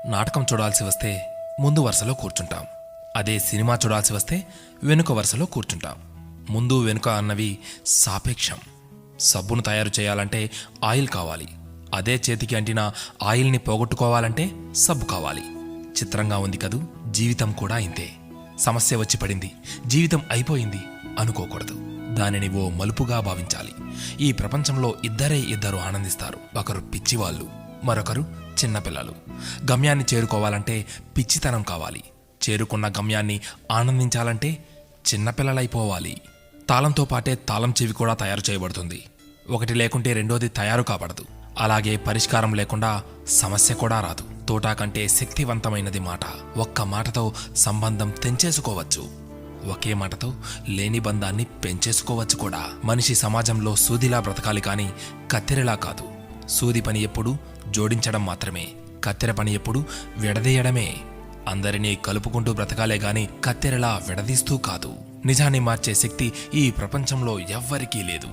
నాటకం చూడాల్సి వస్తే ముందు వరుసలో కూర్చుంటాం. అదే సినిమా చూడాల్సి వస్తే వెనుక వరుసలో కూర్చుంటాం. ముందు వెనుక అన్నవి సాపేక్షం. సబ్బును తయారు చేయాలంటే ఆయిల్ కావాలి. అదే చేతికి అంటిన ఆయిల్ని పోగొట్టుకోవాలంటే సబ్బు కావాలి. చిత్రంగా ఉంది కదూ, జీవితం కూడా ఇంతే. సమస్య వచ్చి పడింది, జీవితం అయిపోయింది అనుకోకూడదు. దానిని ఓ మలుపుగా భావించాలి. ఈ ప్రపంచంలో ఇద్దరు ఆనందిస్తారు. ఒకరు పిచ్చివాళ్ళు, మరొకరు చిన్నపిల్లలు. గమ్యాన్ని చేరుకోవాలంటే పిచ్చితనం కావాలి. చేరుకున్న గమ్యాన్ని ఆనందించాలంటే చిన్నపిల్లలైపోవాలి. తాళంతో పాటే తాళం చెవి కూడా తయారు చేయబడుతుంది. ఒకటి లేకుంటే రెండోది తయారు కాబడదు. అలాగే పరిష్కారం లేకుండా సమస్య కూడా రాదు. తోటా కంటే శక్తివంతమైనది మాట. ఒక్క మాటతో సంబంధం తెంచేసుకోవచ్చు. ఒకే మాటతో లేని బంధాన్ని పెంచేసుకోవచ్చు కూడా. మనిషి సమాజంలో సూదిలా బ్రతకాలి కానీ కత్తెరలా కాదు. సూది పని ఎప్పుడు జోడించడం మాత్రమే, కత్తెర పని ఎప్పుడు విడదీయడమే. అందరినీ కలుపుకుంటూ బ్రతకాలే గాని కత్తెరలా విడదీస్తూ కాదు. నిజాన్ని మార్చే శక్తి ఈ ప్రపంచంలో ఎవ్వరికీ లేదు.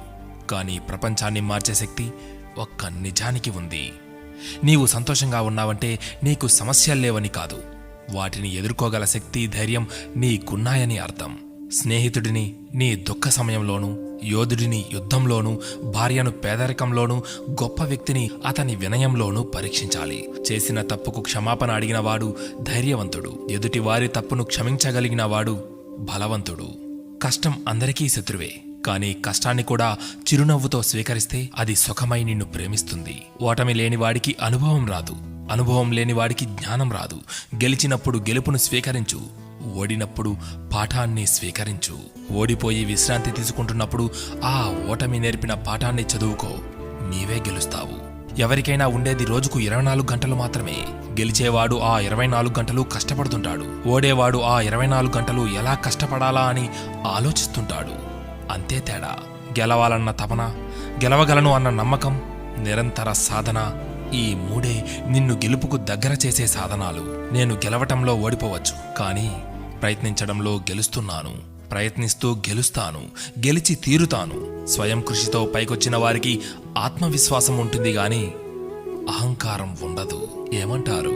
కానీ ప్రపంచాన్ని మార్చే శక్తి ఒక్క నిజానికి ఉంది. నీవు సంతోషంగా ఉన్నావంటే నీకు సమస్యల్లేవని కాదు, వాటిని ఎదుర్కోగల శక్తి, ధైర్యం నీకున్నాయని అర్థం. స్నేహితుడిని నీ దుఃఖ సమయంలోనూ, యోధుడిని యుద్ధంలోనూ, భార్యను పేదరికంలోనూ, గొప్ప వ్యక్తిని అతని వినయంలోనూ పరీక్షించాలి. చేసిన తప్పుకు క్షమాపణ అడిగినవాడు ధైర్యవంతుడు. ఎదుటి వారి తప్పును క్షమించగలిగిన వాడు బలవంతుడు. కష్టం అందరికీ శత్రువే, కానీ కష్టాన్ని కూడా చిరునవ్వుతో స్వీకరిస్తే అది సుఖమై నిన్ను ప్రేమిస్తుంది. ఓటమి లేనివాడికి అనుభవం రాదు, అనుభవం లేనివాడికి జ్ఞానం రాదు. గెలిచినప్పుడు గెలుపును స్వీకరించు, ఓడినప్పుడు పాఠాన్ని స్వీకరించు. ఓడిపోయి విశ్రాంతి తీసుకుంటున్నప్పుడు ఆ ఓటమి నేర్పిన పాఠాన్ని చదువుకో. నీవే గెలుస్తావు. ఎవరికైనా ఉండేది రోజుకు 24 గంటలు మాత్రమే. గెలిచేవాడు ఆ 24 గంటలు కష్టపడుతుంటాడు. ఓడేవాడు ఆ 24 గంటలు ఎలా కష్టపడాలా అని ఆలోచిస్తుంటాడు. అంతే తేడా. గెలవాలన్న తపన, గెలవగలను అన్న నమ్మకం, నిరంతర సాధన, ఈ మూడే నిన్ను గెలుపుకు దగ్గర చేసే సాధనాలు. నేను గెలవటంలో ఓడిపోవచ్చు, కానీ ప్రయత్నించడంలో గెలుస్తున్నాను. ప్రయత్నిస్తూ గెలుస్తాను, గెలిచి తీరుతాను. స్వయం కృషితో పైకొచ్చిన వారికి ఆత్మవిశ్వాసం ఉంటుంది గాని అహంకారం ఉండదు. ఏమంటారు?